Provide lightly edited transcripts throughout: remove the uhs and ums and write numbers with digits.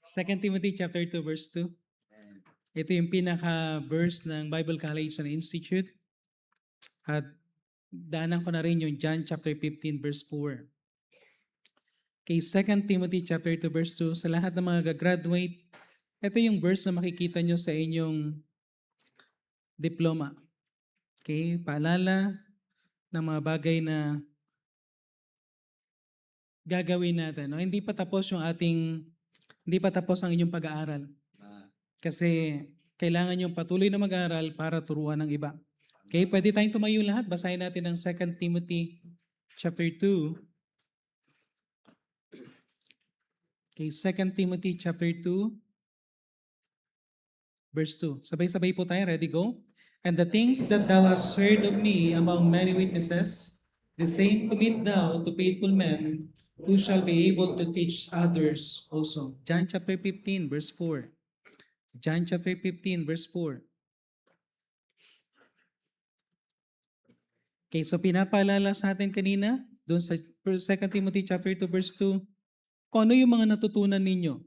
2 Timothy chapter 2 verse 2. Ito yung pinaka-verse ng Bible College and Institute. At daanan ko na rin yung John chapter 15 verse 4. Kay 2 Timothy chapter 2 verse 2, sa lahat ng mga gagraduate, ito yung verse na makikita nyo sa inyong diploma. Okay, paalala ng mga bagay na gagawin natin. No? Hindi pa tapos ang inyong pag-aaral. Kasi kailangan yung patuloy na mag-aaral para turuan ng iba. Okay, pwede tayong tumayo lahat. Basahin natin ang 2 Timothy chapter 2. Okay, 2 Timothy chapter 2 verse 2. Sabay-sabay po tayo. Ready, go? And the things that thou hast heard of me among many witnesses, the same commit thou to faithful men who shall be able to teach others also. John chapter 15 verse 4. John chapter 15 verse 4. Okay, so pinapaalala sa atin kanina doon sa 2 Timothy chapter 2 verse 2, kung ano yung mga natutunan ninyo.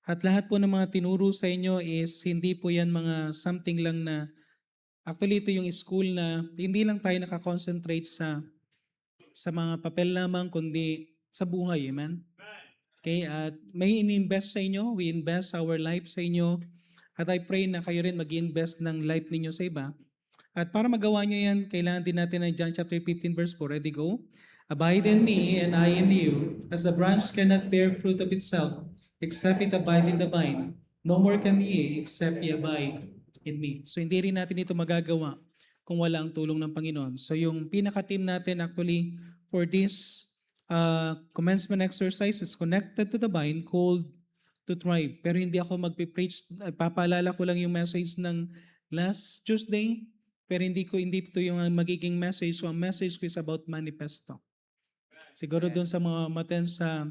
At lahat po ng mga tinuro sa inyo is hindi po yan mga something lang na, actually ito yung school na hindi lang tayo nakakonsentrate sa mga papel lamang, kundi sa buhay. Amen? Okay, at may in-invest sa inyo, we invest our life sa inyo, at I pray na kayo rin mag-invest ng life ninyo sa iba. At para magawa nyo yan, kailangan din natin ng John chapter 15 verse 4. Ready, go? Abide in me and I in you, as a branch cannot bear fruit of itself, except it abide in the vine. No more can ye, except ye abide in me. So hindi rin natin ito magagawa kung wala ang tulong ng Panginoon. So yung pinaka-team natin actually for this commencement exercise is connected to the vine called to thrive. Pero hindi ako magpipreach. Papaalala ko lang yung message ng last Tuesday. Pero hindi ito yung magiging message. So ang message ko is about manifesto. Siguro doon sa mga maten sa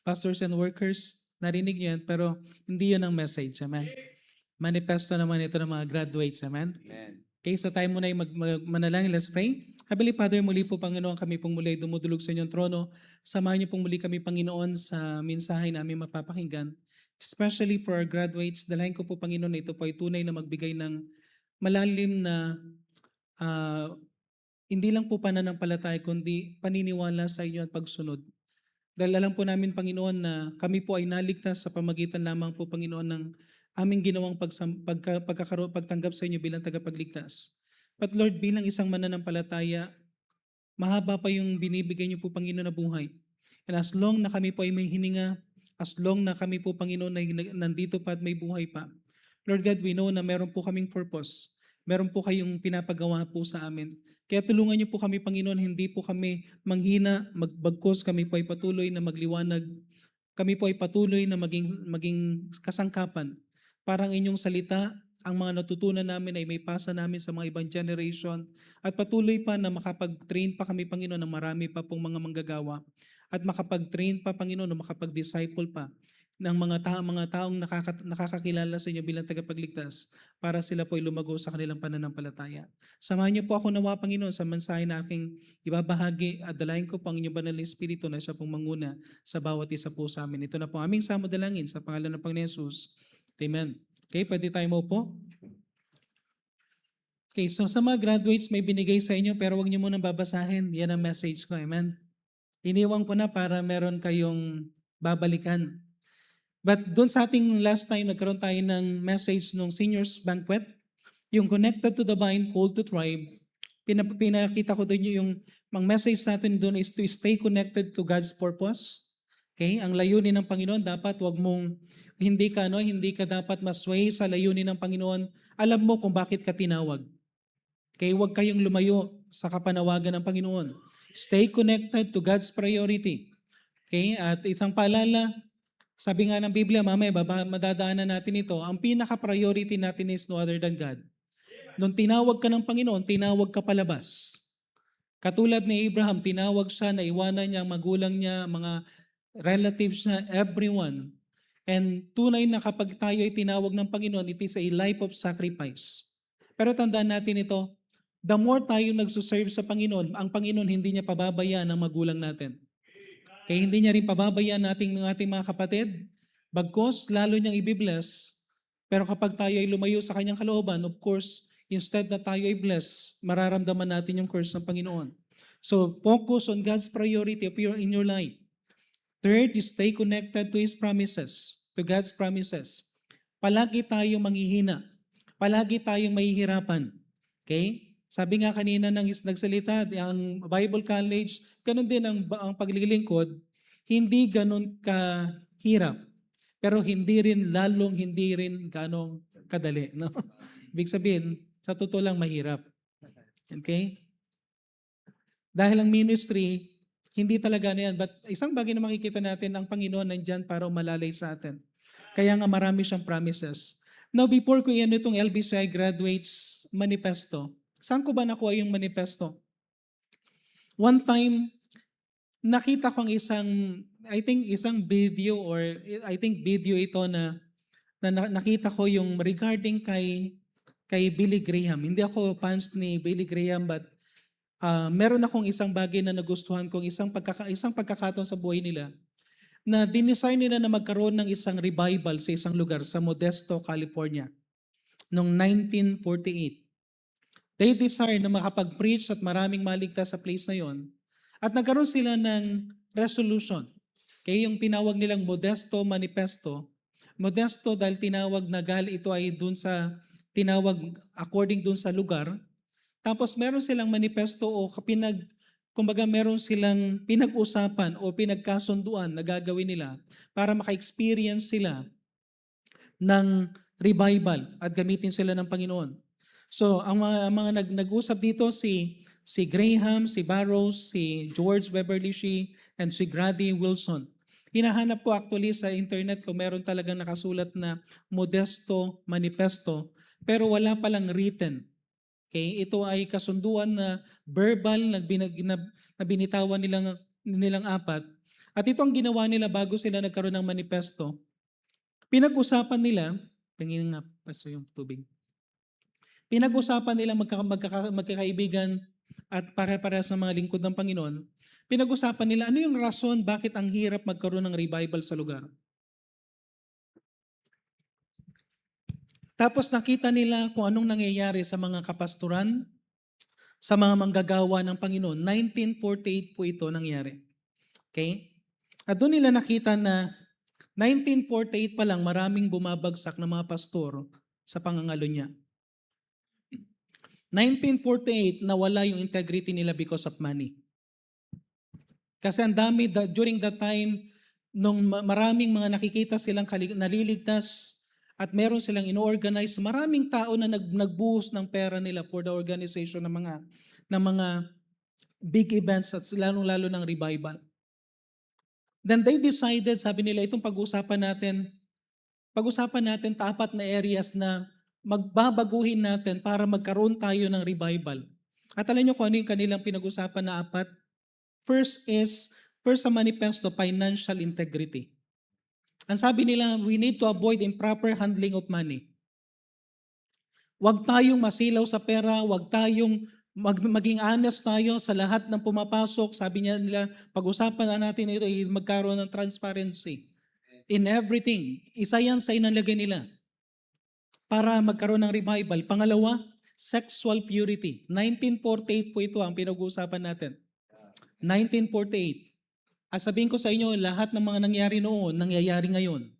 pastors and workers, narinig niyo yan, pero hindi yun ang message. Amen. Manifesto naman ito ng mga graduates. Amen. Okay, so tayo muna yung manalangin. Let's pray. Heavenly Father, muli po Panginoon, kami pong muli dumudulog sa inyong trono. Samahan niyo pong muli kami Panginoon sa mensahe na aming mapapakinggan. Especially for our graduates, dalahin ko po Panginoon na ito po ay tunay na magbigay ng malalim na hindi lang po pananampalataya kundi paniniwala sa inyo at pagsunod. Dahil alam po namin Panginoon na kami po ay naligtas sa pamagitan lamang po Panginoon ng aming ginawang pagtanggap sa inyo bilang tagapagligtas. But Lord, bilang isang mananampalataya, mahaba pa yung binibigay niyo po Panginoon na buhay. And as long na kami po ay may hininga, as long na kami po Panginoon ay nandito pa at may buhay pa, Lord God, we know na meron po kaming purpose. Meron po kayong pinapagawa po sa amin. Kaya tulungan niyo po kami, Panginoon, hindi po kami manghina, magbagkos, kami po ay patuloy na magliwanag. Kami po ay patuloy na maging kasangkapan. Parang inyong salita, ang mga natutunan namin ay may pasa namin sa mga ibang generation at patuloy pa na makapag-train pa kami, Panginoon, ng marami pa pong mga manggagawa at makapag-train pa, Panginoon, na makapag-disciple pa ng mga taong nakakakilala sa inyo bilang tagapagligtas para sila po ay lumago sa kanilang pananampalataya. Samahan niyo po ako nawa, Panginoon, sa mensahe na aking ibabahagi at dalayan ko po ang inyong banal na Espiritu na siya pong manguna sa bawat isa po sa amin. Ito na po aming samadalangin sa pangalan ng Panginoon Jesus. Amen. Okay, pwede tayo mo po. Okay, so sa mga graduates may binigay sa inyo pero wag niyo muna babasahin. Yan ang message ko. Amen. Iniwan ko na para meron kayong babalikan. But doon sa ating last time, nagkaroon tayo ng message nung seniors banquet, yung connected to the vine, called to thrive. Pinakita ko doon yung message natin doon is to stay connected to God's purpose. Okay? Ang layunin ng Panginoon, dapat hindi ka dapat masway sa layunin ng Panginoon. Alam mo kung bakit ka tinawag. Okay? Huwag kayong lumayo sa kapanawagan ng Panginoon. Stay connected to God's priority. Okay? At isang paalala, sabi nga ng Biblia, mamaya madadaanan natin ito, ang pinaka-priority natin is no other than God. Nung tinawag ka ng Panginoon, tinawag ka palabas. Katulad ni Abraham, tinawag siya, naiwanan niya ang magulang niya, mga relatives niya, everyone. And tunay na kapag tayo ay tinawag ng Panginoon, it is a life of sacrifice. Pero tandaan natin ito, the more tayo nagsuserve sa Panginoon, ang Panginoon hindi niya pababayaan ang magulang natin. Kaya hindi niya rin pababayaan ng ating mga kapatid, bagkos lalo niyang ibibless, pero kapag tayo ay lumayo sa kanyang kalooban, of course, instead na tayo ay bless, mararamdaman natin yung curse ng Panginoon. So, focus on God's priority in your life. Third, you stay connected to His promises, to God's promises. Palagi tayong manghihina. Palagi tayong mahihirapan. Okay? Sabi nga kanina ng nagsalita, ang Bible College, ganun din ang paglilingkod, hindi ganun kahirap. Pero hindi rin ganong kadali. No? Ibig sabihin, sa totoo lang mahirap. Okay? Dahil ang ministry, hindi talaga na yan. But isang bagay na makikita natin, ang Panginoon nandyan para umalalay sa atin. Kaya nga marami siyang promises. Now, before ko yan itong LBCI Graduates Manifesto, saan ko ba nakuha yung manifesto? One time, nakita ko ang isang video or I think video ito na nakita ko yung regarding kay Billy Graham. Hindi ako fans ni Billy Graham but meron akong isang bagay na nagustuhan kong isang pagkakataon sa buhay nila na dinesign nila na magkaroon ng isang revival sa isang lugar sa Modesto, California noong 1948. They desire na makapag-preach at maraming maligtas sa place na yon. At nagkaroon sila ng resolution. Kaya yung tinawag nilang Modesto Manifesto. Modesto dahil ito ay tinawag according dun sa lugar. Tapos meron silang manifesto o kumbaga meron silang pinag-usapan o pinagkasunduan na gagawin nila para maka-experience sila ng revival at gamitin sila ng Panginoon. So, ang mga nag-usap dito si Graham, si Barrows, si George Beverly Shea, and si Grady Wilson. Hinahanap ko actually sa internet kung meron talagang nakasulat na Modesto Manifesto, pero wala palang written. Okay, ito ay kasunduan na verbal na binitawan nilang apat. At ito ang ginawa nila bago sila nagkaroon ng manifesto. Pinag-usapan nila, panginin nga paso yung tubig. Pinag-usapan nila magkakaibigan at pare-parehas ng mga lingkod ng Panginoon. Pinag-usapan nila ano yung rason bakit ang hirap magkaroon ng revival sa lugar. Tapos nakita nila kung anong nangyayari sa mga kapasturan, sa mga manggagawa ng Panginoon. 1948 po ito nangyari. Okay? At doon nila nakita na 1948 pa lang maraming bumabagsak na mga pastor sa pangangalo niya. 1948 nawala yung integrity nila because of money. Kasi ang dami, during that time, nung maraming mga nakikita silang naliligtas, at meron silang ino-organize, maraming tao na nagbuhos ng pera nila for the organization ng mga big events at lalong-lalo ng revival. Then they decided, sabi nila, itong pag-usapan natin apat na areas na magbabaguhin natin para magkaroon tayo ng revival. At alam niyo kung ano yung kanilang pinag-usapan na apat? First sa manifesto, financial integrity. Ang sabi nila, we need to avoid improper handling of money. Huwag tayong masilaw sa pera, huwag tayong maging honest tayo sa lahat ng pumapasok. Sabi nila, pag-usapan na natin ito, magkaroon ng transparency in everything. Isa yan sa inalagay nila para magkaroon ng revival. Pangalawa, sexual purity. 1948 po ito ang pinag-uusapan natin. 1948. At sabihin ko sa inyo, lahat ng mga nangyari noon, nangyayari ngayon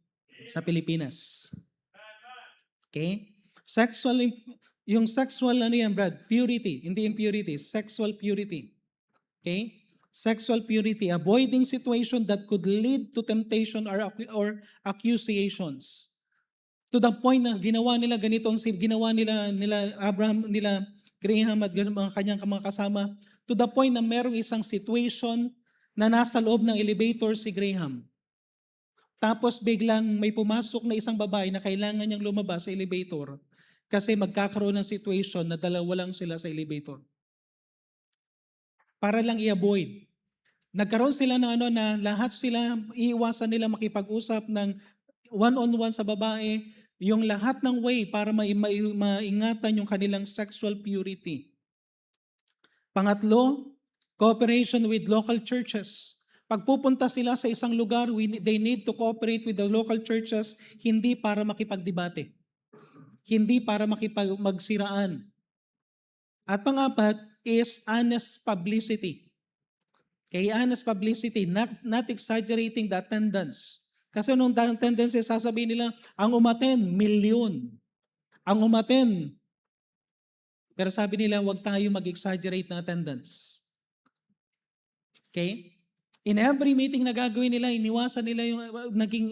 sa Pilipinas. Okay? Yung sexual, ano yan, Brad? Purity, hindi impurity. Sexual purity. Okay? Sexual purity, avoiding situation that could lead to temptation or accusations. To the point na ginawa nila Abraham, nila Graham at mga kanyang mga kasama, to the point na merong isang situation na nasa loob ng elevator si Graham. Tapos biglang may pumasok na isang babae na kailangan niyang lumabas sa elevator kasi magkakaroon ng situation na dalawa lang sila sa elevator. Para lang i-avoid. Nagkaroon sila na lahat sila, iiwasan nila makipag-usap ng one-on-one sa babae, yung lahat ng way para maingatan yung kanilang sexual purity. Pangatlo, cooperation with local churches. Pagpupunta sila sa isang lugar, they need to cooperate with the local churches, hindi para makipagdebate, hindi para magsiraan. At pangapat is honest publicity. Kay honest publicity, not exaggerating the attendance. Kasi nung tendency, sasabihin nila, ang umaten, milyon. Ang umaten. Pero sabi nila, huwag tayo mag-exaggerate ng attendance. Okay? In every meeting na gagawin nila, iniwasan nila yung,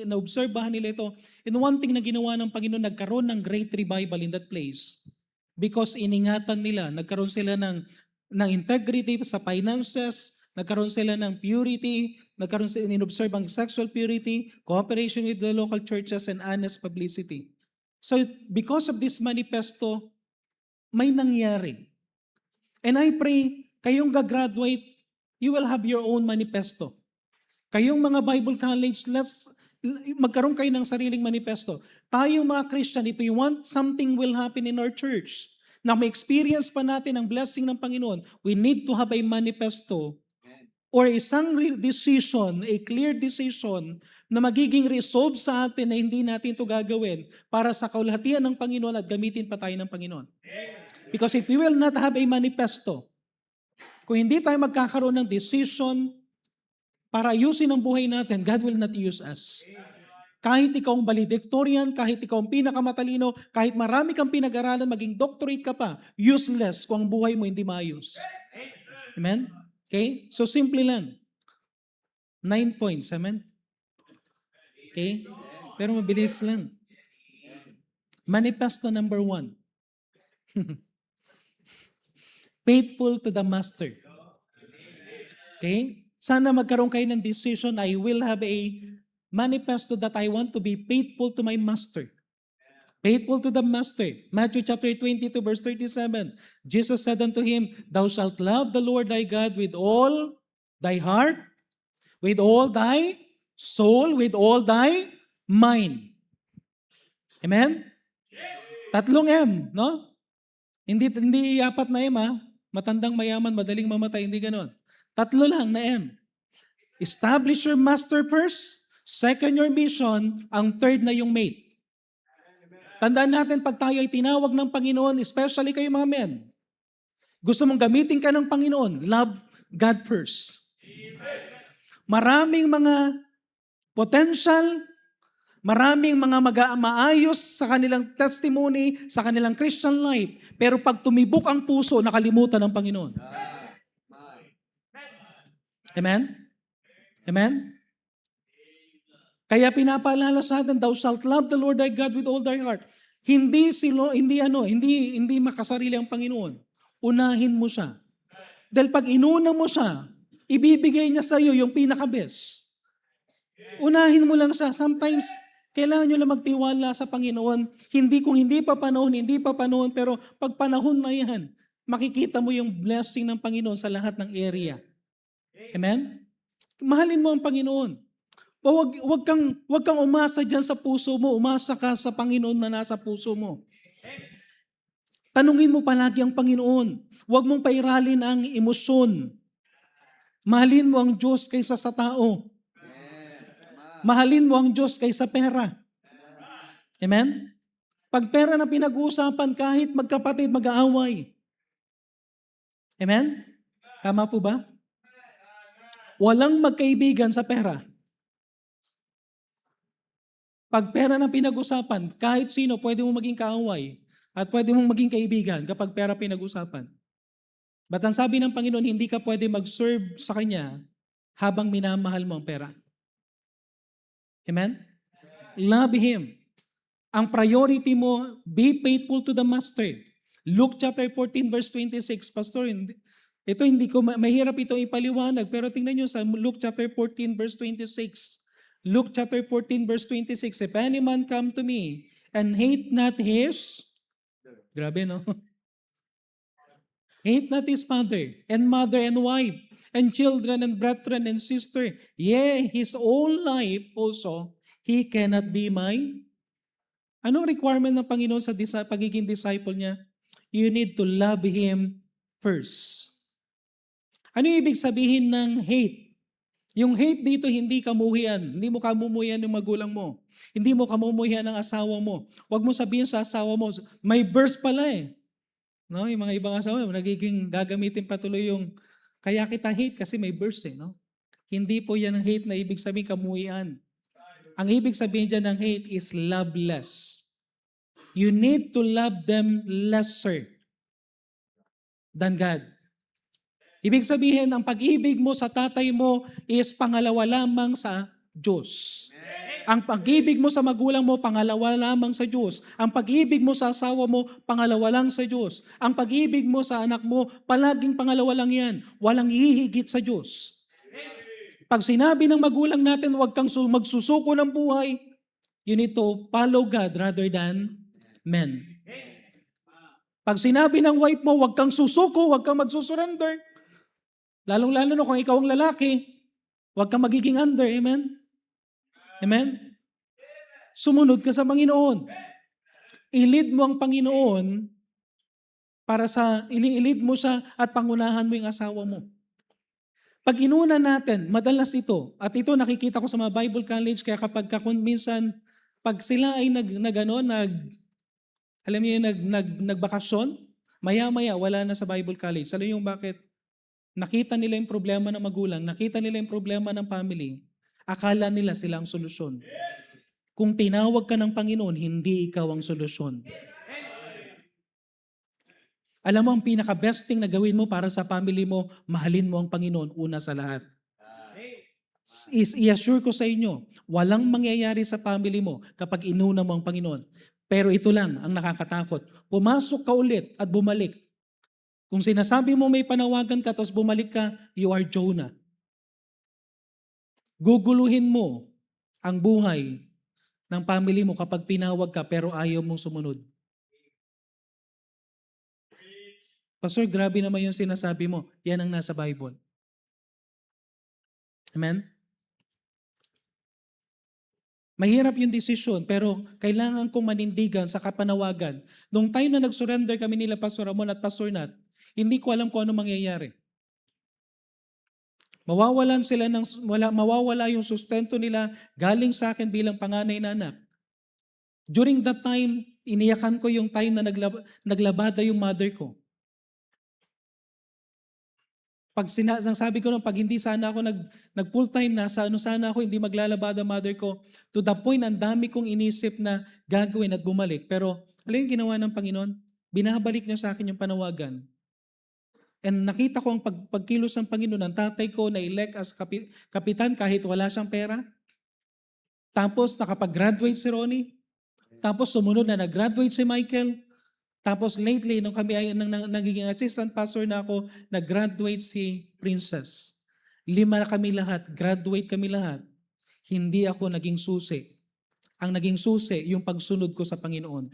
naobserbahan nila ito. And one thing na ginawa ng Panginoon, nagkaroon ng great revival in that place. Because iningatan nila, nagkaroon sila ng integrity sa finances, nagkaroon sila ng purity, nagkaroon sila in-observe ang sexual purity, cooperation with the local churches, and honest publicity. So because of this manifesto, may nangyari. And I pray, kayong gagraduate, you will have your own manifesto. Kayong mga Bible college, magkaroon kayo ng sariling manifesto. Tayong mga Christian, if we want something will happen in our church, na may experience pa natin ang blessing ng Panginoon, we need to have a manifesto or isang decision, a clear decision na magiging resolve sa atin na hindi natin ito gagawin para sa kaulhatian ng Panginoon at gamitin pa tayo ng Panginoon. Because if we will not have a manifesto, kung hindi tayo magkakaroon ng decision para ayusin ang buhay natin, God will not use us. Kahit ikaw ang valedictorian, kahit ikaw ang pinakamatalino, kahit marami kang pinag-aralan, maging doctorate ka pa, useless kung ang buhay mo hindi maayos. Amen? Okay? So simple lang. 9 points. Amen? Okay? Pero mabilis lang. Manifesto number 1. Faithful to the master. Okay? Sana magkaroon kayo ng decision, I will have a manifesto that I want to be faithful to my master. Faithful to the master. Matthew chapter 22 verse 37. Jesus said unto him, Thou shalt love the Lord thy God with all thy heart, with all thy soul, with all thy mind. Amen? 3 M, no? Hindi 4 na M, ha? Matandang mayaman, madaling mamatay, hindi ganon. 3 lang na M. Establish your master first. Second, your mission. Ang third na yung mate. Tandaan natin, pag tayo ay tinawag ng Panginoon, especially kayo mga men, gusto mong gamitin ka ng Panginoon, love God first. Maraming mga potential, maraming mga maayos sa kanilang testimony, sa kanilang Christian life, pero pag tumibok ang puso, nakalimutan ng Panginoon. Amen? Amen? Kaya pinapaalala sa atin, thou shalt love the Lord thy God with all thy heart. Hindi makasarili ang Panginoon. Unahin mo siya. Dahil pag inuna mo siya, ibibigay niya sa iyo yung pinaka-best. Unahin mo lang siya. Sometimes, kailangan nyo lang magtiwala sa Panginoon. Kung hindi pa panahon, pero pag panahon na yan, makikita mo yung blessing ng Panginoon sa lahat ng area. Amen? Mahalin mo ang Panginoon. Huwag kang umasa dyan sa puso mo. Umasa ka sa Panginoon na nasa puso mo. Tanungin mo palagi ang Panginoon. Huwag mong pairalin ang emosyon. Mahalin mo ang Diyos kaysa sa tao. Mahalin mo ang Diyos kaysa pera. Amen? Pag pera na pinag-uusapan, kahit magkapatid, mag-aaway. Amen? Tama po ba? Walang magkaibigan sa pera. Pag pera na pinag-usapan, kahit sino, pwede mong maging kaaway at pwede mong maging kaibigan kapag pera pinag-usapan. But ang sabi ng Panginoon, hindi ka pwede mag-serve sa Kanya habang minamahal mo ang pera. Amen? Love Him. Ang priority mo, be faithful to the Master. Luke chapter 14 verse 26. Pastor, mahirap ito ipaliwanag, pero tingnan nyo sa Luke chapter 14 verse 26. Luke chapter 14 verse 26, If any man come to me and hate not his, grabe no? Hate not his father and mother and wife and children and brethren and sister, yea, his own life also, he cannot be mine. Anong requirement ng Panginoon sa pagiging disciple niya? You need to love Him first. Ano yung ibig sabihin ng hate? Yung hate dito, hindi kamuhian. Hindi mo kamumuhian yung magulang mo. Hindi mo kamumuhian ang asawa mo. Huwag mo sabihin sa asawa mo, may verse pala eh. No? Yung mga ibang asawa, nagiging gagamitin patuloy yung, kaya kita hate kasi may verse eh. No? Hindi po yan ang hate na ibig sabihin kamuhian. Ang ibig sabihin dyan ng hate is loveless. You need to love them lesser than God. Ibig sabihin, ang pag-ibig mo sa tatay mo is pangalawa lamang sa Diyos. Ang pag-ibig mo sa magulang mo, pangalawa lamang sa Diyos. Ang pag-ibig mo sa asawa mo, pangalawa lang sa Diyos. Ang pag-ibig mo sa anak mo, palaging pangalawa lang yan. Walang hihigit sa Diyos. Pag sinabi ng magulang natin, huwag kang magsusuko ng buhay, you need to follow God rather than men. Pag sinabi ng wife mo, huwag kang susuko, huwag kang magsusurrender, lalong-lalo na kung ikaw ang lalaki, huwag kang magiging under. Amen? Amen? Sumunod ka sa Panginoon. I-lead mo ang Panginoon i-lead mo siya at pangunahan mo yung asawa mo. Pag inuna natin, madalas ito, at ito nakikita ko sa mga Bible college, kaya kapag minsan, pag sila ay alam niyo yung nagbakasyon, maya-maya wala na sa Bible college. Alam niyo yung bakit? Nakita nila yung problema ng magulang, nakita nila yung problema ng family, akala nila sila ang solusyon. Kung tinawag ka ng Panginoon, hindi ikaw ang solusyon. Alam mo, ang pinaka-best thing na gawin mo para sa family mo, mahalin mo ang Panginoon una sa lahat. I-assure ko sa inyo, walang mangyayari sa family mo kapag inuna mo ang Panginoon. Pero ito lang ang nakakatakot. Pumasok ka ulit at bumalik. Kung sinasabi mo may panawagan ka tapos bumalik ka, you are Jonah. Guguluhin mo ang buhay ng family mo kapag tinawag ka pero ayaw mong sumunod. Pastor, grabe naman yung sinasabi mo. Yan ang nasa Bible. Amen? Mahirap yung desisyon, pero kailangan kong manindigan sa kapanawagan. Nung time na nag-surrender kami nila Pastor Ramon at Pastor Nat, hindi ko alam kung ano mangyayari. Mawawala yung sustento nila galing sa akin bilang panganay na anak. During that time, iniyakan ko yung time na naglabada yung mother ko. Pag sabi ko pag hindi sana ako nag full time sana ako hindi maglalabada mother ko, to the point ang dami kong inisip na gagawin at bumalik. Pero alam yung ginawa ng Panginoon? Binabalik niya sa akin yung panawagan. And nakita ko ang pagkilos ng Panginoon, ang tatay ko na elect as kapitan kahit wala siyang pera. Tapos nakapag-graduate si Ronnie. Tapos sumunod na nag-graduate si Michael. Tapos lately, nung kami ay nagiging assistant pastor na ako, nag-graduate si Princess. 5 na kami lahat, graduate kami lahat. Hindi ako naging susi. Ang naging susi, yung pagsunod ko sa Panginoon.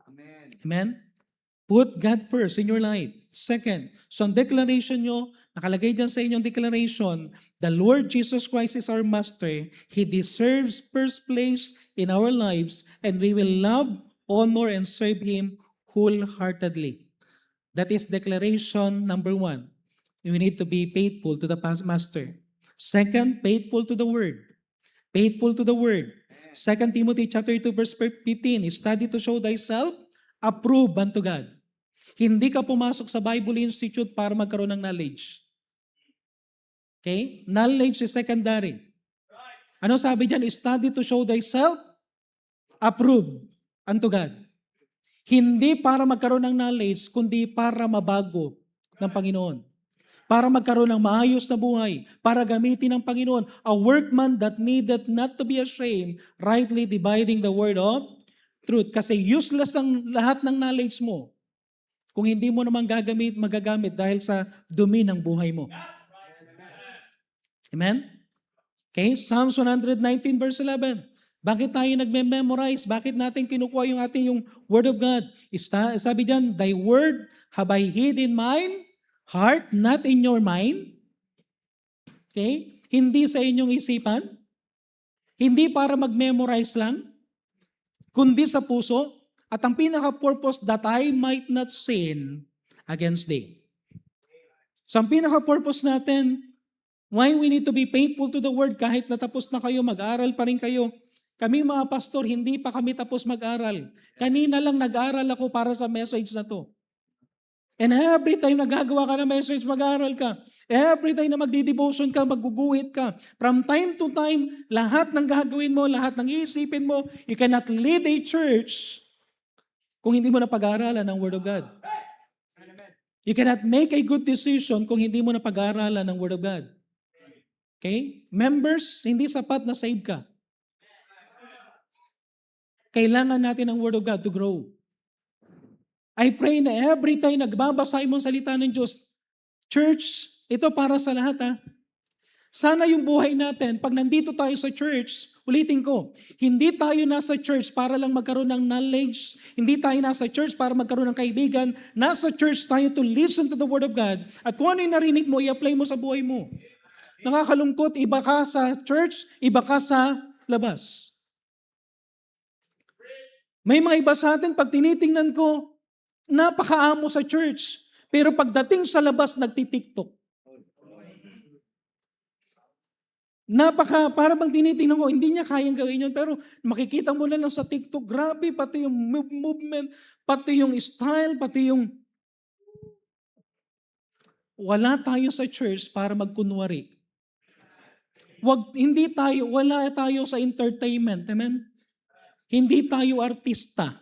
Amen. Amen? Put God first in your life. Second, so ang declaration nyo, nakalagay dyan sa inyong declaration, the Lord Jesus Christ is our Master. He deserves first place in our lives and we will love, honor, and serve Him wholeheartedly. That is declaration number 1. We need to be faithful to the Master. Second, faithful to the Word. Faithful to the Word. 2 Timothy chapter 2 verse 15, study to show thyself approved unto God. Hindi ka pumasok sa Bible Institute para magkaroon ng knowledge. Okay? Knowledge is secondary. Ano sabi dyan? Study to show thyself approved unto God. Hindi para magkaroon ng knowledge, kundi para mabago ng Panginoon. Para magkaroon ng maayos na buhay. Para gamitin ng Panginoon. A workman that needed not to be ashamed, rightly dividing the word of truth. Kasi useless ang lahat ng knowledge mo kung hindi mo naman magagamit dahil sa dumi ng buhay mo. Amen? Okay, Psalms 119 verse 11. Bakit tayo nagme-memorize? Bakit natin kinukuha yung Word of God? Sabi dyan, thy word have I hid in mine heart, not in your mind. Okay? Hindi sa inyong isipan. Hindi para mag-memorize lang, kundi sa puso. At ang pinaka-purpose, that I might not sin against thee. So ang pinaka-purpose natin, why we need to be faithful to the Word kahit natapos na kayo, mag-aral pa rin kayo. Kami mga pastor, hindi pa kami tapos mag-aral. Kanina lang nag-aral ako para sa message na to. And every time nagagawa ka ng message, mag-aaral ka. Every time na magdi-devotion ka, magguguhit ka. From time to time, lahat ng gagawin mo, lahat ng iisipin mo, you cannot lead a church kung hindi mo na pag-aaralan ng Word of God. You cannot make a good decision kung hindi mo na pag-aaralan ng Word of God. Okay? Members, hindi sapat na save ka. Kailangan natin ng Word of God to grow. I pray na every time nagbabasa mo ang salita ng Diyos, church, ito para sa lahat ha. Sana yung buhay natin, pag nandito tayo sa church, ulitin ko, hindi tayo nasa church para lang magkaroon ng knowledge, hindi tayo nasa church para magkaroon ng kaibigan, nasa church tayo to listen to the Word of God, at kung ano yung narinig mo, i-apply mo sa buhay mo. Nakakalungkot, iba ka sa church, iba ka sa labas. May mga iba sa atin, pag tinitingnan ko, napakaamo sa church. Pero pagdating sa labas, nagtitiktok. Para bang tinitingnan ko, hindi niya kayang gawin yun. Pero makikita mo na lang sa TikTok, grabe, pati yung movement, pati yung style, pati yung... Wala tayo sa church para magkunwari. Wala tayo sa entertainment. Amen? Hindi tayo artista.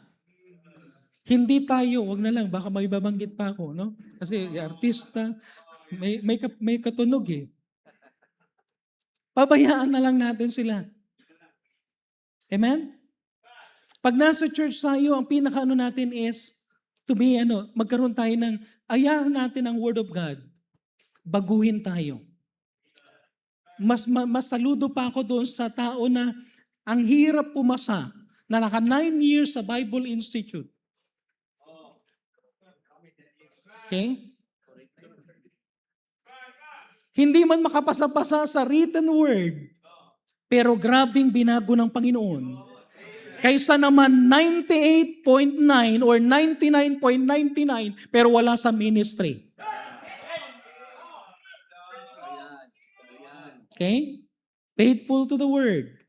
Hindi tayo, wag na lang, baka may babanggit pa ako, no? Kasi artista, may katunog eh. Pabayaan na lang natin sila. Amen? Pag nasa church tayo, ang pinaka natin is to be, magkaroon tayo ng, ayahan natin ang Word of God. Baguhin tayo. Mas saludo pa ako doon sa tao na ang hirap pumasa, na naka 9 years sa Bible Institute. Okay? Hindi man makapasa-pasa sa written word, pero grabing binago ng Panginoon. Kaysa naman 98.9 or 99.99 pero wala sa ministry. Okay? Faithful to the word.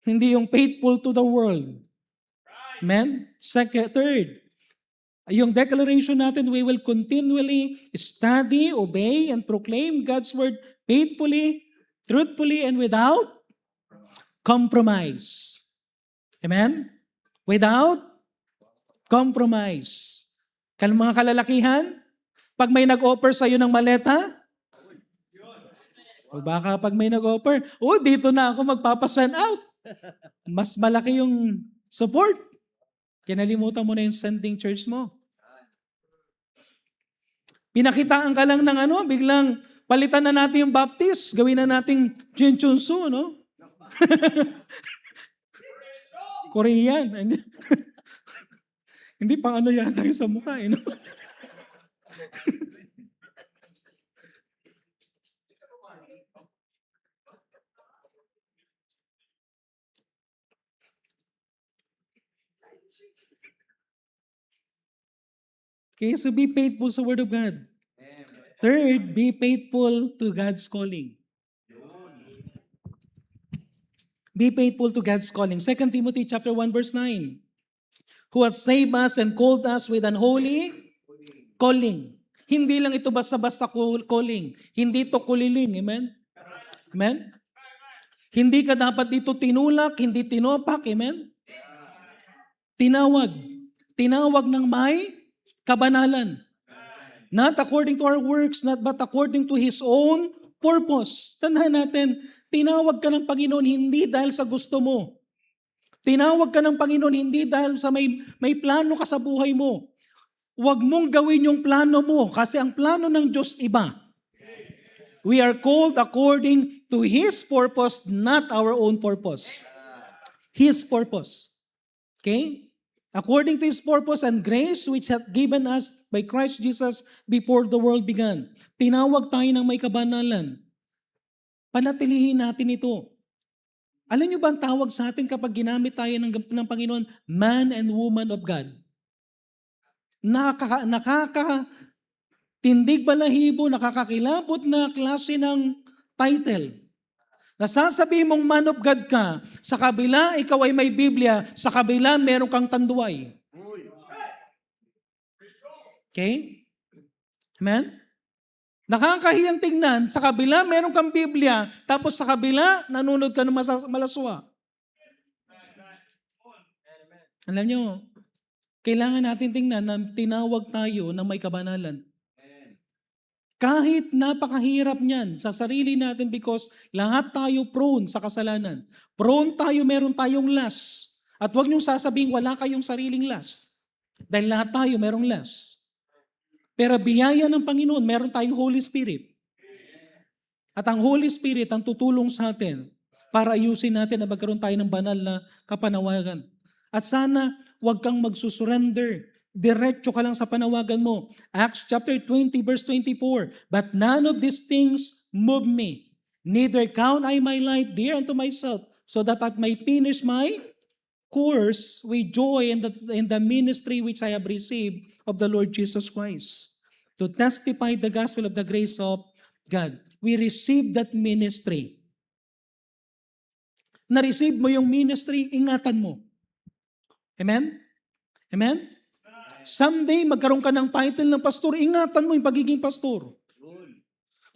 Hindi yung faithful to the world. Amen? Third, yung declaration natin, we will continually study, obey, and proclaim God's word faithfully, truthfully, and without compromise. Amen? Without compromise. Mga kalalakihan, pag may nag-offer sa'yo ng maleta, o baka pag may nag-offer, dito na ako magpapasend out. Mas malaki yung support. Kinalimutan mo na yung sending church mo. Pinakitaan ka lang ng biglang palitan na natin yung baptist, gawin na nating Jinchunsu, no? Korean. Hindi pang yata yung sa mukha, no? Okay, so be faithful sa Word of God. Third, be faithful to God's calling. Be faithful to God's calling. 2 Timothy chapter 1 verse 9. Who has saved us and called us with an holy calling. Hindi lang ito basta-basta calling. Hindi ito kuliling. Amen? Amen? Hindi ka dapat dito tinulak, hindi tinopak. Amen? Tinawag. Tinawag ng may kabanalan. Not according to our works, but according to His own purpose. Tandaan natin, tinawag ka ng Panginoon hindi dahil sa gusto mo. Tinawag ka ng Panginoon hindi dahil sa may plano ka sa buhay mo. Huwag mong gawin yung plano mo kasi ang plano ng Diyos iba. We are called according to His purpose, not our own purpose. His purpose. Okay? According to His purpose and grace which hath given us by Christ Jesus before the world began. Tinawag tayo ng may kabanalan. Panatilihin natin ito. Alam niyo ba ang tawag sa atin kapag ginamit tayo ng Panginoon? Man and woman of God. Tindig balahibo, nakakakilabot na klase ng title. Nasasabihin mong man of God ka, sa kabila ikaw ay may Biblia, sa kabila meron kang tanduay. Okay? Amen? Nakakahiyang tingnan, sa kabila meron kang Biblia, tapos sa kabila nanunod ka ng malaswa. Alam nyo, kailangan natin tingnan na tinawag tayo na may kabanalan. Kahit napakahirap niyan sa sarili natin because lahat tayo prone sa kasalanan. Prone tayo, meron tayong lust. At huwag niyong sasabihin wala kayong sariling lust. Dahil lahat tayo merong lust. Pero biyaya ng Panginoon, meron tayong Holy Spirit. At ang Holy Spirit ang tutulong sa atin para ayusin natin na magkaroon tayo ng banal na kapanawagan. At sana huwag kang magsusurrender. Diretso ka lang sa panawagan mo. Acts chapter 20 verse 24. But none of these things move me. Neither count I my life dear unto myself, so that I may finish my course with joy in the ministry which I have received of the Lord Jesus Christ, to testify the gospel of the grace of God. We received that ministry. Na-receive mo yung ministry, ingatan mo. Amen? Amen? Someday, magkaroon ka ng title ng pastor, ingatan mo yung pagiging pastor.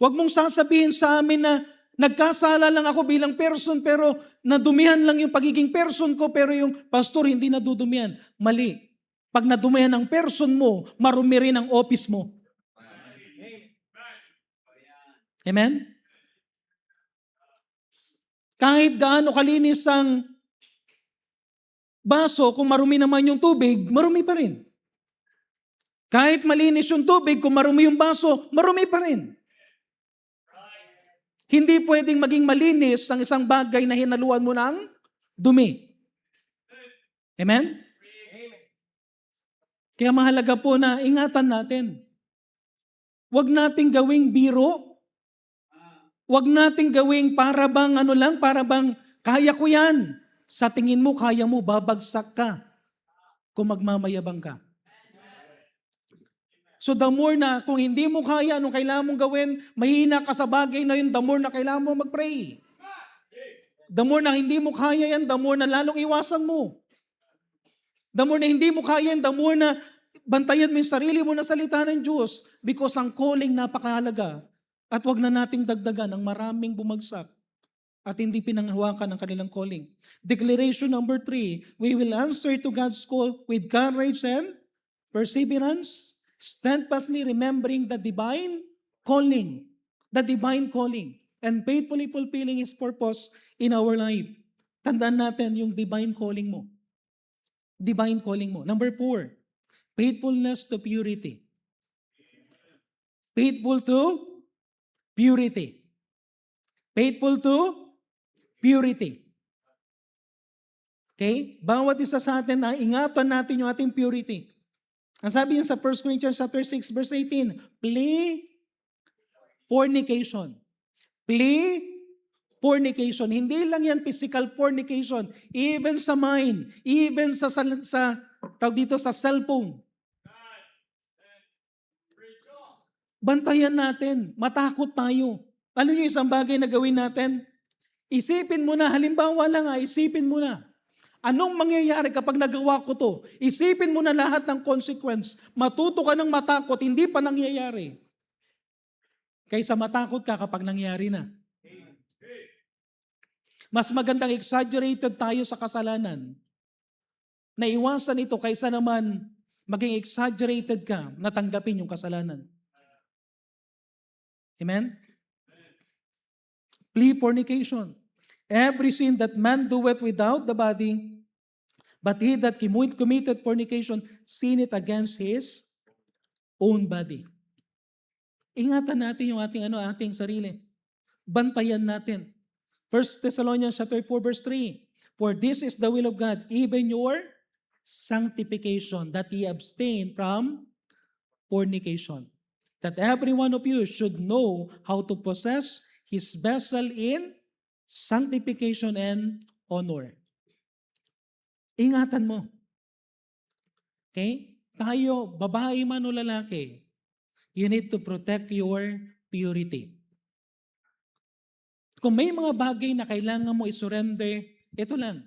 Huwag mong sasabihin sa amin na nagkasala lang ako bilang person, pero nadumihan lang yung pagiging person ko, pero yung pastor hindi nadudumihan. Mali. Pag nadumihan ang person mo, marumi rin ang office mo. Amen? Kahit gaano kalinis ang baso, kung marumi naman yung tubig, marumi pa rin. Kahit malinis yung tubig, kung marumi yung baso, marumi pa rin. Hindi pwedeng maging malinis ang isang bagay na hinaluan mo ng dumi. Amen? Kaya mahalaga po na ingatan natin. Huwag nating gawing biro. Huwag nating gawing para bang kaya ko yan. Sa tingin mo, kaya mo, babagsak ka kung magmamayabang ka. So the more na kung hindi mo kaya, anong kailangan mong gawin, mahina ka sa bagay na yun, the more na kailangan mo mag-pray. The more na hindi mo kaya yan, the more na lalong iwasan mo. The more na hindi mo kaya yan, the more na bantayan mo yung sarili mo na salita ng Diyos because ang calling napakahalaga. At wag na nating dagdagan ang maraming bumagsak at hindi pinanghawakan ang kanilang calling. Declaration number 3, we will answer to God's call with courage and perseverance, steadfastly remembering the divine calling, and faithfully fulfilling His purpose in our life. Tandaan natin yung divine calling mo. Divine calling mo. Number 4, faithfulness to purity. Faithful to purity. Faithful to purity. Okay? Bawat isa sa atin, ingatan natin yung ating purity. Ang sabi niya sa 1 Corinthians chapter 6 verse 18, flee fornication. Flee fornication. Hindi lang yan physical fornication. Even sa mind. Even sa tawag dito sa cellphone. Bantayan natin. Matakot tayo. Ano yung isang bagay na gawin natin? Isipin mo na. Halimbawa lang isipin mo na. Anong mangyayari kapag nagawa ko to? Isipin mo na lahat ng consequence. Matuto ka ng matakot, hindi pa nangyayari. Kaysa matakot ka kapag nangyari na. Mas magandang exaggerated tayo sa kasalanan. Naiwasan ito kaysa naman maging exaggerated ka na tanggapin yung kasalanan. Amen? Flee fornication. Every sin that man doeth without the body, but he that committed fornication sinned against his own body. Ingatan natin yung ating sarili. Bantayan natin. 1 Thessalonians chapter 4 verse 3. For this is the will of God, even your sanctification, that ye abstain from fornication. That every one of you should know how to possess his vessel in sanctification and honor. Ingatan mo. Okay? Tayo, babae man o lalaki, You need to protect your purity. Kung may mga bagay na kailangan mo isurrender, ito lang.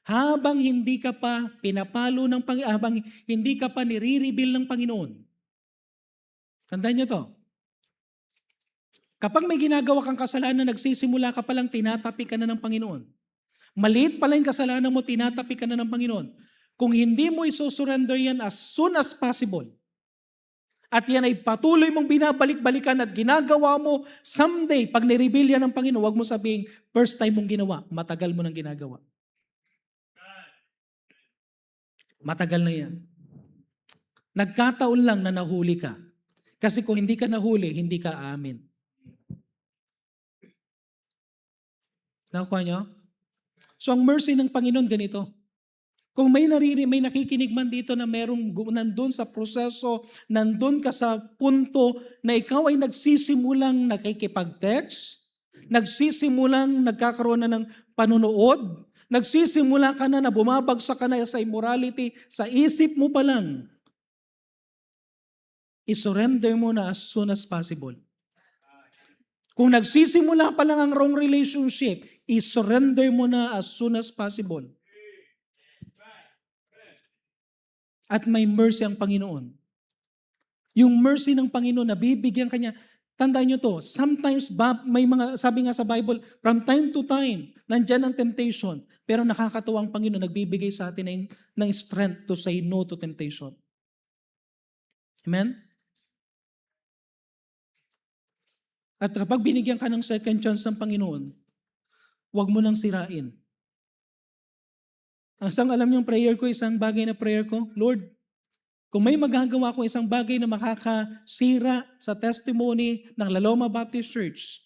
Habang hindi ka pa pinapalo ng habang hindi ka pa nire-reveal ng Panginoon. Tandaan niyo to. Kapag may ginagawa kang kasalanan, nagsisimula ka palang tinatapi ka na ng Panginoon. Maliit pala yung kasalanan mo, tinatapi ka na ng Panginoon. Kung hindi mo isusurrender yan as soon as possible, at yan ay patuloy mong binabalik-balikan at ginagawa mo, someday, pag nireveal yan ng Panginoon, huwag mo sabihin, first time mong ginawa, matagal mo nang ginagawa. Matagal na yan. Nagkataon lang na nahuli ka. Kasi kung hindi ka nahuli, hindi ka aamin. Nakuha nyo? So ang mercy ng Panginoon ganito. Kung may nakikinig man dito na merong nandun sa proseso, nandun ka sa punto na ikaw ay nagsisimulang nakikipag-text, nagsisimulang nagkakaroon na ng panunood, nagsisimula ka na bumabagsak ka na sa immorality, sa isip mo pa lang, isurrender mo na as soon as possible. Kung nagsisimula pa lang ang wrong relationship, isurrender mo na as soon as possible. At may mercy ang Panginoon. Yung mercy ng Panginoon na bibigyan kanya, tandaan nyo to, sometimes may mga, sabi nga sa Bible, from time to time, nandyan ang temptation, pero nakakatuwa ang Panginoon, nagbibigay sa atin ng strength to say no to temptation. Amen? At kapag binigyan ka ng second chance ng Panginoon, huwag mo nang sirain. Ang isang alam niyong prayer ko, isang bagay na prayer ko, Lord, kung may magagawa ko isang bagay na makakasira sa testimony ng La Loma Baptist Church,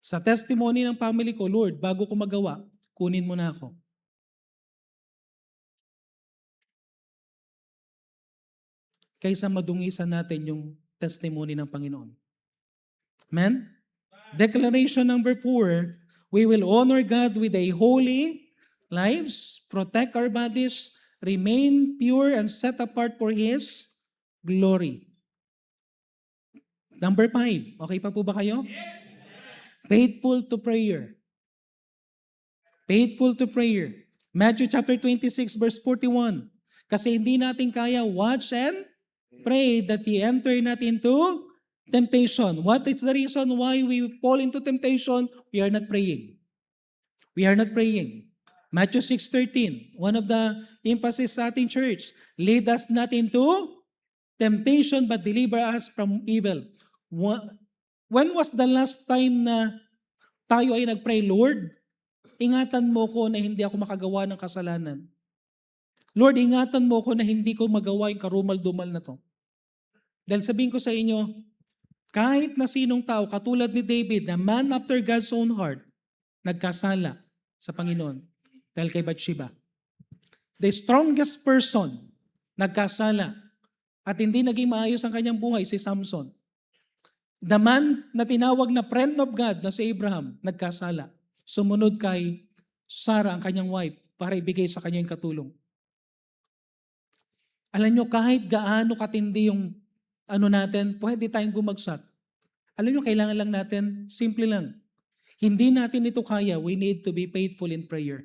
sa testimony ng family ko, Lord, bago ko magawa, kunin mo na ako. Kaysa madungisan natin yung testimony ng Panginoon. Amen? Declaration number 4, we will honor God with a holy lives, protect our bodies, remain pure and set apart for His glory. Number 5, okay pa po ba kayo? Faithful to prayer. Faithful to prayer. Matthew chapter 26 verse 41. Kasi hindi natin kaya, watch and pray that ye enter not into temptation. What is the reason why we fall into temptation? We are not praying. We are not praying. Matthew 6:13, one of the emphasis sa ating church, lead us not into temptation but deliver us from evil. When was the last time na tayo ay nagpray, Lord, ingatan mo ko na hindi ako makagawa ng kasalanan. Lord, ingatan mo ko na hindi ko magawa yung karumal-dumal na to. Dahil sabihin ko sa inyo, kahit na sinong tao, katulad ni David, na man after God's own heart, nagkasala sa Panginoon. Dahil kay Bathsheba. The strongest person, nagkasala. At hindi naging maayos ang kanyang buhay, si Samson. The man na tinawag na friend of God, na si Abraham, nagkasala. Sumunod kay Sarah, ang kanyang wife, para ibigay sa kanya yung katulong. Alam nyo, kahit gaano katindi yung natin, pwede tayong gumagsak. Alam nyo, kailangan lang natin, simple lang. Hindi natin ito kaya, we need to be faithful in prayer.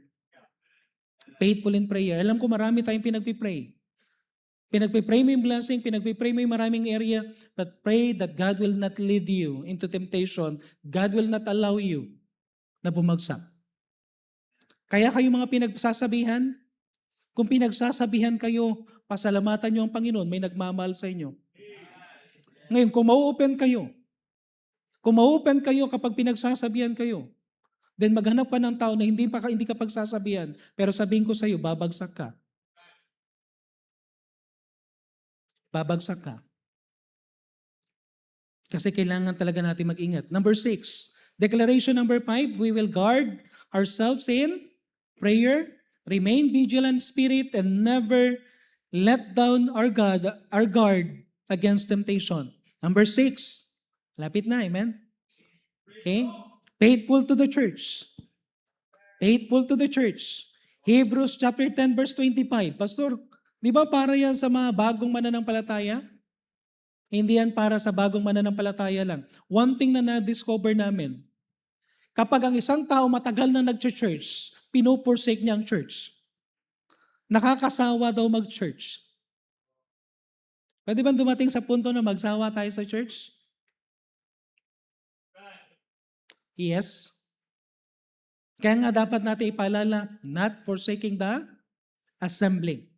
Faithful in prayer. Alam ko marami tayong pinagpipray. Pinagpipray mo yung blessing, pinagpipray mo yung maraming area, but pray that God will not lead you into temptation. God will not allow you na bumagsak. Kaya kayo mga pinagsasabihan, kung pinagsasabihan kayo, pasalamatan nyo ang Panginoon, may nagmamahal sa inyo. Ngayon, kung ma-open kayo kapag pinagsasabihan kayo, then maghanap ka ng tao na hindi ka pagsasabihan, pero sabihin ko sa iyo, babagsak ka. Babagsak ka. Kasi kailangan talaga natin mag-ingat. Number 6, declaration number 5, we will guard ourselves in prayer, remain vigilant spirit, and never let down our guard against temptation. Number 6, lapit na, amen? Okay? Faithful to the church. Faithful to the church. Hebrews chapter 10 verse 25. Pastor, di ba para yan sa mga bagong mananampalataya? Hindi yan para sa bagong mananampalataya lang. One thing na na-discover namin, kapag ang isang tao matagal na nag-church, pinoforsake niya ang church. Nakakasawa daw mag-church. Pwede ba dumating sa punto na magsawa tayo sa church? Yes. Kaya nga dapat natin ipaalala, not forsaking the assembling.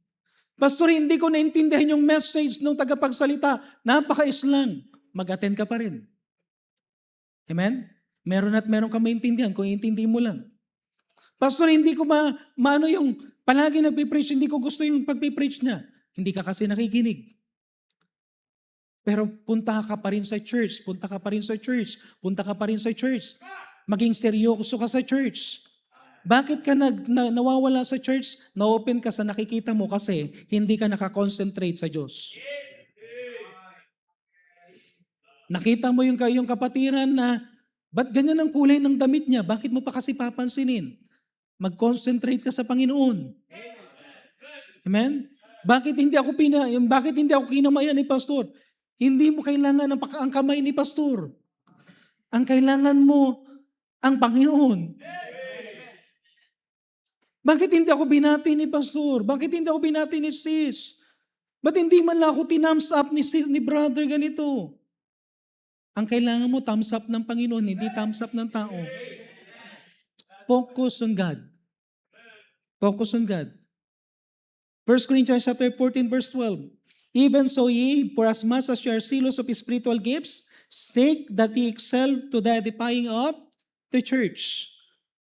Pastor, hindi ko naintindihan yung message ng tagapagsalita. Napaka-islang. Mag-attend ka pa rin. Amen? Meron at meron ka maintindihan kung intindi mo lang. Pastor, hindi ko maano yung palagi nagpipreach, hindi ko gusto yung pagpipreach niya. Hindi ka kasi nakikinig. Pero punta ka pa rin sa church, punta ka pa rin sa church, punta ka pa rin sa church. Maging seryoso ka sa church. Bakit ka nawawala sa church? Na-open ka sa nakikita mo kasi hindi ka nakakonsentrate sa Diyos. Nakita mo yung kapatiran na, ba't ganyan ang kulay ng damit niya? Bakit mo pa kasi papansinin? Mag-concentrate ka sa Panginoon. Amen? Bakit hindi ako kinamayan ni pastor? Hindi mo kailangan ang kamay ni pastor. Ang kailangan mo ang Panginoon. Bakit hindi ako binati ni pastor? Bakit hindi ako binati ni sis? Ba't hindi man lang ako tinums up ni brother ganito? Ang kailangan mo, thumbs up ng Panginoon, hindi thumbs up ng tao. Focus on God. Focus on God. 1 Corinthians chapter 14, verse 12. Even so ye, for as much as you are zealous of spiritual gifts, seek that ye excel to the edifying of the church.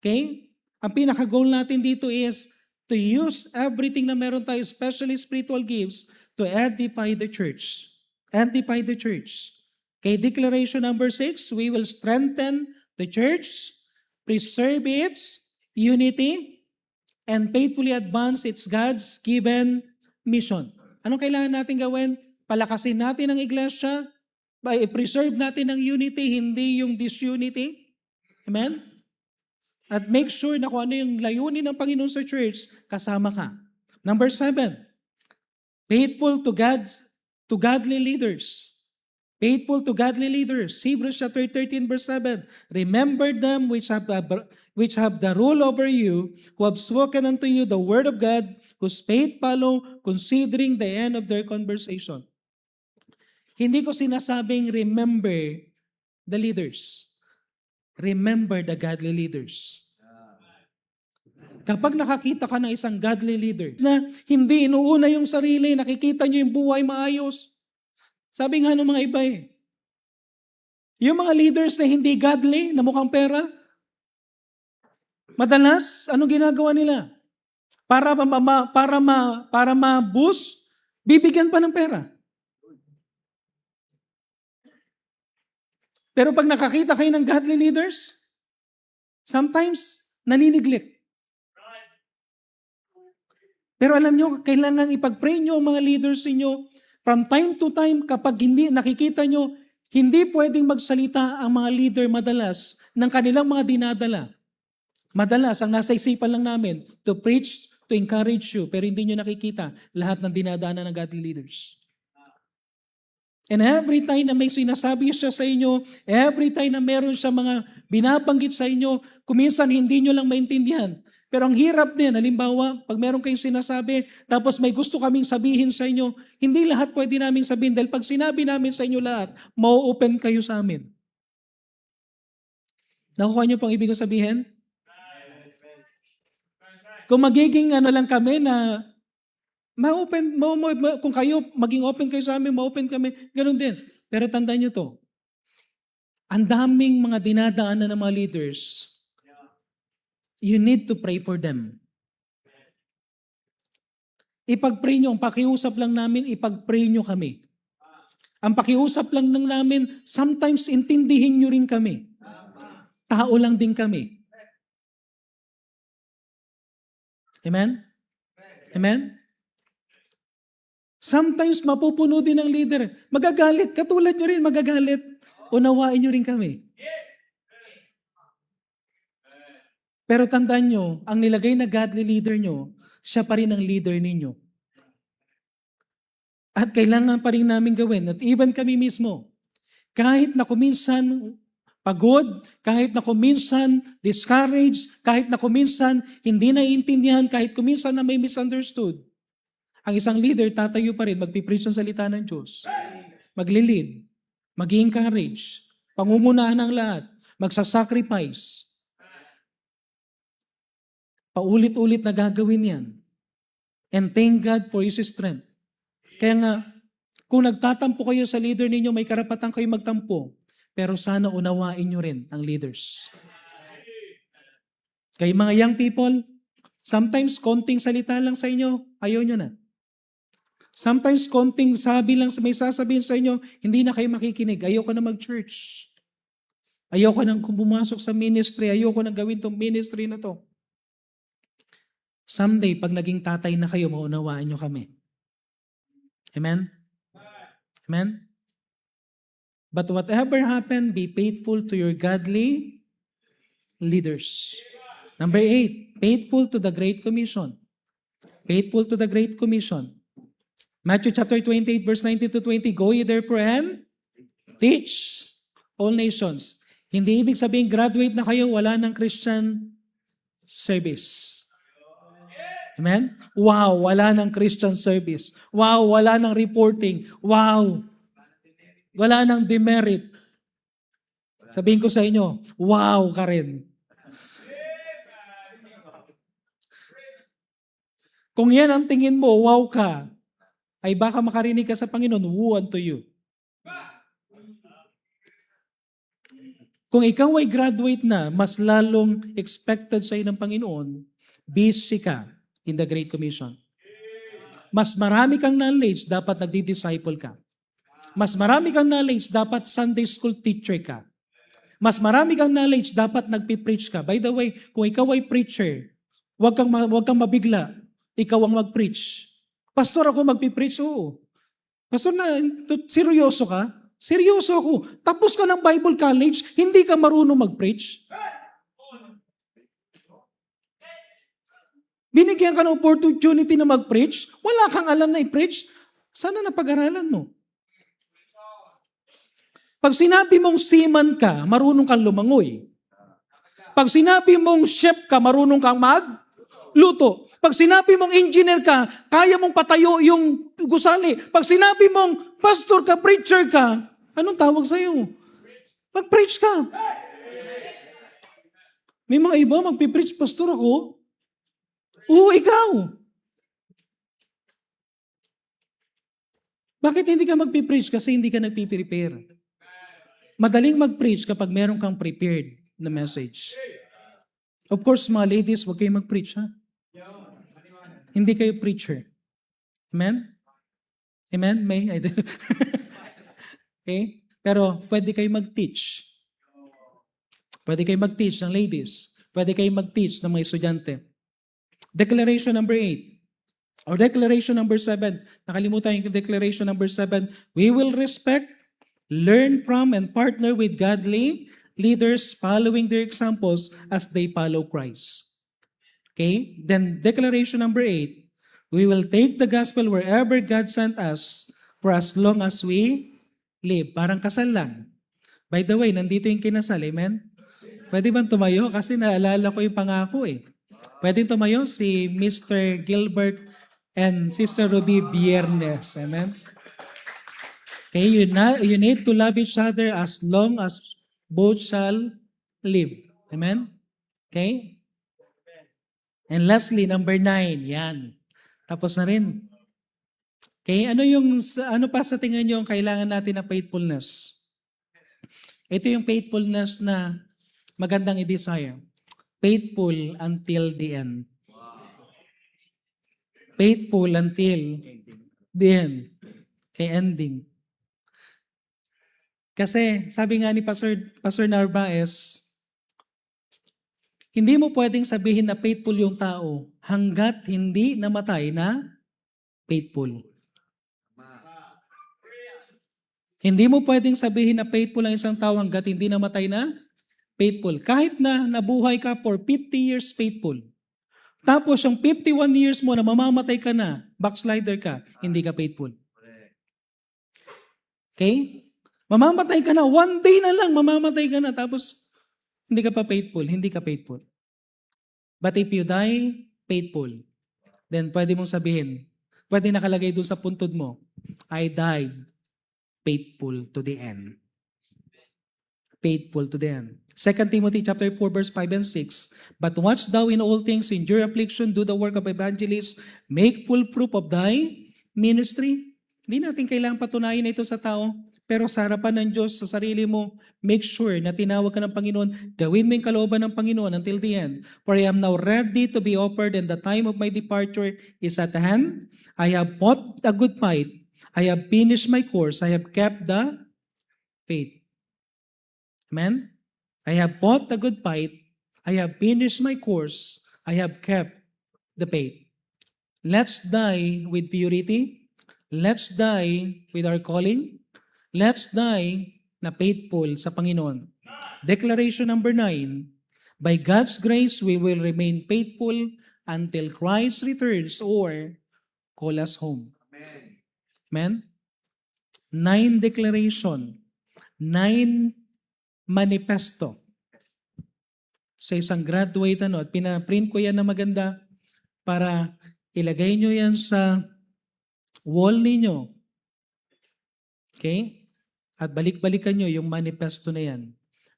Okay? Ang pinaka-goal natin dito is to use everything na meron tayo, especially spiritual gifts, to edify the church. Edify the church. Okay, declaration number 6, we will strengthen the church, preserve its unity, and faithfully advance its God's given mission. Anong kailangan natin gawin? Palakasin natin ang iglesia, preserve natin ang unity, hindi yung disunity. Amen? At make sure na kung ano yung layunin ng Panginoon sa church, kasama ka. Number 7, faithful to godly leaders. Faithful to godly leaders. Hebrews chapter 13, verse 7. Remember them which have the rule over you, who have spoken unto you the word of God, whose faith follow, considering the end of their conversation. Hindi ko sinasabing remember the leaders. Remember the godly leaders. Kapag nakakita ka ng isang godly leader na hindi inuuna yung sarili, nakikita nyo yung buhay maayos. Sabi nga ng mga iba yung mga leaders na hindi godly, na mukhang pera, madalas, anong ginagawa nila? Para ma-boost, bibigyan pa ng pera. Pero pag nakakita kayo ng godly leaders, sometimes, naniniglect. Pero alam nyo, kailangan ipag-pray nyo ang mga leaders inyo. From time to time, kapag hindi nakikita nyo, hindi pwedeng magsalita ang mga leader madalas ng kanilang mga dinadala. Madalas, ang nasa isipan lang namin, to preach, to encourage you, pero hindi nyo nakikita lahat ng dinadaanan ng godly leaders. And every time na may sinasabi siya sa inyo, every time na meron siya mga binabanggit sa inyo, kuminsan hindi nyo lang maintindihan. Pero ang hirap din, halimbawa, pag meron kayong sinasabi, tapos may gusto kaming sabihin sa inyo, hindi lahat pwede naming sabihin dahil pag sinabi namin sa inyo lahat, mau-open kayo sa amin. Nakuha niyo pang ibig ko sabihin? Kung magiging lang kami na ma-open, kung kayo, maging open kayo sa amin, ma-open kami, ganun din. Pero tandaan nyo to, ang daming mga dinadaanan ng mga leaders, you need to pray for them. Ipag-pray nyo, ang pakiusap lang namin, ipag-pray nyo kami. Ang pakiusap lang namin, sometimes intindihin nyo rin kami. Tao lang din kami. Amen? Amen? Sometimes mapupuno din ng leader. Magagalit. Katulad nyo rin, magagalit. Unawain nyo rin kami. Pero tandaan nyo, ang nilagay na godly leader nyo, siya pa rin ang leader ninyo. At kailangan pa rin namin gawin. At even kami mismo, kahit na kuminsan pagod, kahit na kuminsan discouraged, kahit na kuminsan hindi naiintindihan, kahit kuminsan na may misunderstood, ang isang leader tatayo pa rin, magpipreach ng salita ng Diyos. Maglilid, mag-encourage, pangungunahan ng lahat, magsasacrifice. Paulit-ulit na gagawin yan. And thank God for His strength. Kaya nga, kung nagtatampo kayo sa leader ninyo, may karapatan kayo magtampo. Pero sana unawain nyo rin ang leaders. Kaya mga young people, sometimes konting salita lang sa inyo, ayaw nyo na. Sometimes konting sabi lang may sasabihin sa inyo, hindi na kayo makikinig. Ayoko na mag-church. Ayoko nang pumasok sa ministry. Ayoko nang gawin tong ministry na to. Someday, pag naging tatay na kayo, maunawaan nyo kami. Amen? Amen? But whatever happened, be faithful to your godly leaders. Number 8, faithful to the Great Commission. Faithful to the Great Commission. Matthew chapter 28, verse 19 to 20, Go ye therefore and teach all nations. Hindi ibig sabihin, graduate na kayo, wala ng Christian service. Amen? Wow, wala ng Christian service. Wow, wala ng reporting. Wow, wala ng demerit. Sabihin ko sa inyo, wow ka rin. Kung yan ang tingin mo, wow ka, ay baka makarinig ka sa Panginoon, woe unto you. Kung ikaw ay graduate na, mas lalong expected sa iyo ng Panginoon, busy ka in the Great Commission. Mas marami kang knowledge, dapat nagdi-disciple ka. Mas marami kang knowledge, dapat Sunday school teacher ka. Mas marami kang knowledge, dapat nagpipreach ka. By the way, kung ikaw ay preacher, huwag kang mabigla, ikaw ang mag-preach. Pastor, ako magpipreach? Oo. Pastor, seryoso ka? Seryoso ako. Tapos ka ng Bible college, hindi ka marunong mag-preach? Binigyan ka ng opportunity na mag-preach, wala kang alam na i-preach, sana napag-aralan mo. Pag sinabi mong seaman ka, marunong kang lumangoy. Pag sinabi mong chef ka, marunong kang magluto. Pag sinabi mong engineer ka, kaya mong patayo yung gusali. Pag sinabi mong pastor ka, preacher ka, anong tawag sa'yo? Mag-preach ka. May mga iba, magpipreach, pastor ako. Oo, ikaw. Bakit hindi ka magpipreach? Kasi hindi ka nagpiprepare. Madaling mag-preach kapag meron kang prepared na message. Of course, mga ladies, huwag kayo mag-preach, ha? Hindi kayo preacher. Amen? Amen? May? Okay? Pero pwede kayo mag-teach. Pwede kayo mag-teach ng ladies. Pwede kayo mag-teach ng mga estudyante. Declaration number 8. Or declaration number 7. Nakalimutan yung declaration number 7. We will respect, learn from, and partner with godly leaders following their examples as they follow Christ. Okay? Then declaration number 8. We will take the gospel wherever God sent us for as long as we live. Parang kasal lang. By the way, nandito yung kinasal. Amen? Pwede bang tumayo? Kasi naalala ko yung pangako eh. Pwede tumayo si Mr. Gilbert and Sister Ruby Biernes. Amen? Okay, you need to love each other as long as both shall live. Amen? Okay? And lastly, number 9. Yan. Tapos na rin. Okay, ano pa sa tingin nyo ang kailangan natin na faithfulness? Ito yung faithfulness na magandang i-desire. Faithful until the end. Faithful until the end. Okay, ending. Kasi sabi nga ni Pastor Narvaez, hindi mo pwedeng sabihin na faithful yung tao hanggat hindi namatay na faithful. Hindi mo pwedeng sabihin na faithful ang isang tao hanggat hindi namatay na faithful. Kahit na nabuhay ka for 50 years faithful. Tapos yung 51 years mo na mamamatay ka na, backslider ka, hindi ka faithful. Okay? Mamamatay ka na. One day na lang, mamamatay ka na. Tapos, hindi ka pa faithful. Hindi ka faithful. But if you die faithful, then pwede mong sabihin, pwede nakalagay dun sa puntod mo, I died faithful to the end. Faithful to the end. 2 Timothy chapter 4, verse 5 and 6. But watch thou in all things, endure affliction, do the work of evangelist, make full proof of thy ministry. Hindi natin kailangang patunayan ito sa tao, pero sa harapan ng Diyos, sa sarili mo, make sure na tinawag ka ng Panginoon, gawin mo yung kalooban ng Panginoon until the end. For I am now ready to be offered, and the time of my departure is at hand. I have fought a good fight. I have finished my course. I have kept the faith. Amen? I have fought a good fight. I have finished my course. I have kept the faith. Let's die with purity. Let's die with our calling. Let's die na faithful sa Panginoon. Declaration number 9. By God's grace, we will remain faithful until Christ returns or call us home. Amen? 9 declaration. 9 manifesto sa isang graduate at pinaprint ko yan na maganda para ilagay nyo yan sa wall ninyo. Okay? At balik-balikan nyo yung manifesto na yan.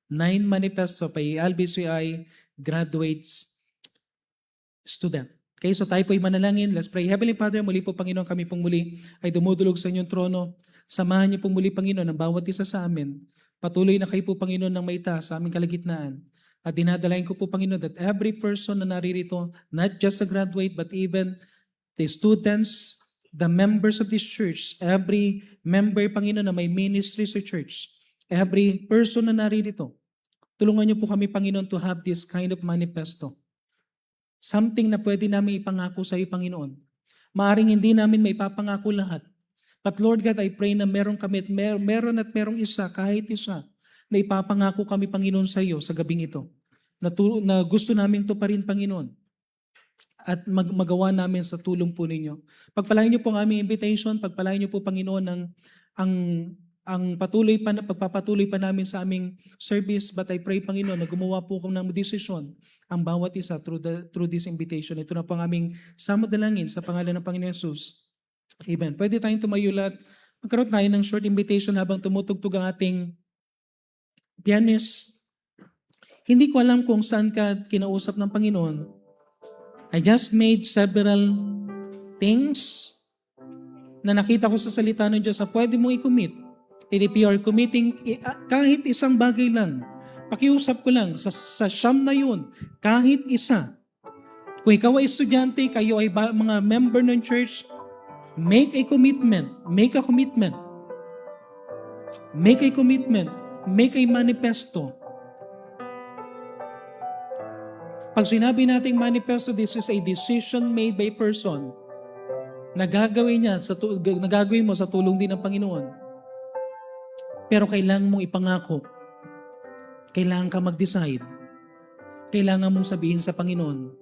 9 manifesto pa LBCI graduates student. Okay, so tayo po'y manalangin. Let's pray. Heavenly Father, muli po Panginoon, kami pong muli ay dumudulog sa inyong trono. Samahan niyo pong muli Panginoon ang bawat isa sa amin. Patuloy na kayo po, Panginoon, ng maitaas sa aming kalagitnaan. At dinadalain ko po, Panginoon, that every person na naririto, not just a graduate, but even the students, the members of this church, every member, Panginoon, na may ministry sa church, every person na naririto, tulungan niyo po kami, Panginoon, to have this kind of manifesto. Something na pwede namin ipangako sa iyo, Panginoon. Maaring hindi namin maipapangako lahat. But Lord God, I pray na meron kami at merong isa, kahit isa, na ipapangako kami, Panginoon, sa iyo sa gabing ito. Na gusto namin to pa rin, Panginoon. At magawa namin sa tulong po ninyo. Pagpalain niyo po ang aming invitation, pagpalain niyo po, Panginoon, ang pagpapatuloy pa namin sa aming service. But I pray, Panginoon, na gumawa po kami ng desisyon ang bawat isa through this invitation. Ito na po ang aming samadalangin sa pangalan ng Panginoon Jesus. Amen. Pwede tayong tumayo lahat. Magkaroon tayo ng short invitation habang tumutugtog ang ating pianist. Hindi ko alam kung saan ka kinausap ng Panginoon. I just made several things na nakita ko sa salita ng Diyos na pwede mong i-commit. And if you are committing kahit isang bagay lang, pakiusap ko lang, sa siyam na yun, kahit isa. Kung ikaw ay estudyante, kayo ay mga member ng church, make a commitment. Make a commitment. Make a commitment. Make a manifesto. Pag sinabi nating manifesto, this is a decision made by person na gagawin mo sa tulong din ng Panginoon. Pero kailangan mong ipangako. Kailangan ka mag-decide. Kailangan mong sabihin sa Panginoon.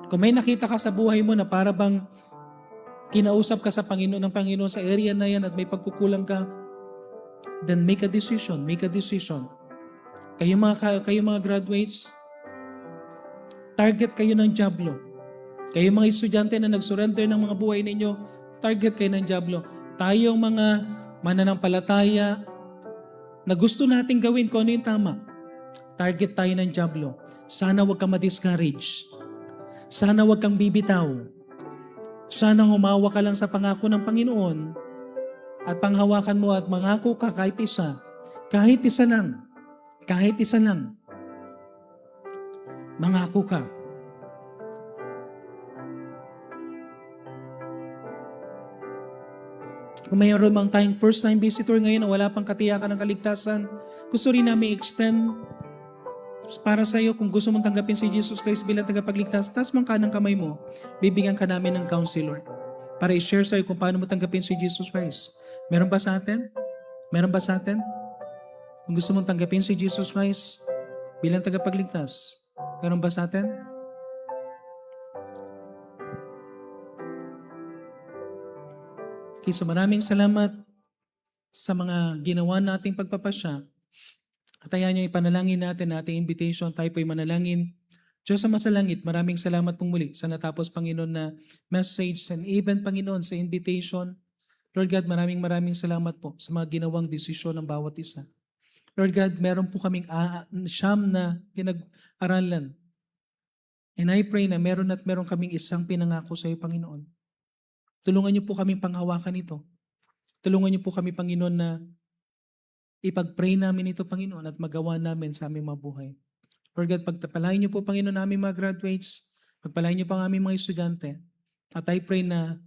Kung may nakita ka sa buhay mo na para bang kinausap ka sa Panginoon ng Panginoon sa area na yan at may pagkukulang ka, then make a decision. Make a decision. Kayo mga graduates, target kayo ng Diablo. Kayo mga estudyante na nag-surrender ng mga buhay ninyo, target kayo ng Diablo. Tayong mga mananampalataya na gusto nating gawin kung ano yung tama, target tayo ng Diablo. Sana huwag kang ma-discourage. Sana huwag kang bibitaw. Sana humawa ka lang sa pangako ng Panginoon at panghawakan mo at mangako ka kahit isa. Kahit isa lang. Kahit isa lang. Mangako ka. Kung mayroon mang tayong first-time visitor ngayon na wala pang katiyakan ng kaligtasan, gusto rin namin extend para sa iyo, kung gusto mong tanggapin si Jesus Christ bilang tagapagligtas, taas mong kanang kamay mo, bibigyan ka namin ng counselor para i-share sa iyo kung paano mo tanggapin si Jesus Christ. Meron ba sa atin? Meron ba sa atin? Kung gusto mong tanggapin si Jesus Christ bilang tagapagligtas, meron ba sa atin? Okay, so maraming salamat. sa mga ginawa nating pagpapasya. At ayaw niyo ipanalangin natin na ating invitation, tayo po'y manalangin. Diyos sa masalangit, maraming salamat pong muli sa natapos, Panginoon, na message and even, Panginoon, sa invitation. Lord God, maraming salamat po sa mga ginawang desisyon ng bawat isa. Lord God, meron po kaming siyam na pinag-aralan. And I pray na meron kaming isang pinangako sa iyo, Panginoon. Tulungan niyo po kaming panghawakan ito. Tulungan niyo po kami, Panginoon, na ipag-pray namin ito, Panginoon, at magawa namin sa aming mabuhay. Lord God, pagpalain niyo po, Panginoon, aming mga graduates, pagpalain niyo pa ang aming mga estudyante. At I pray na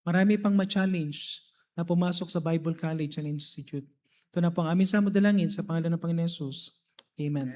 marami pang ma-challenge na pumasok sa Bible College and Institute. Ito na po ang aming samudalangin sa pangalan ng Panginoon Jesus. Amen.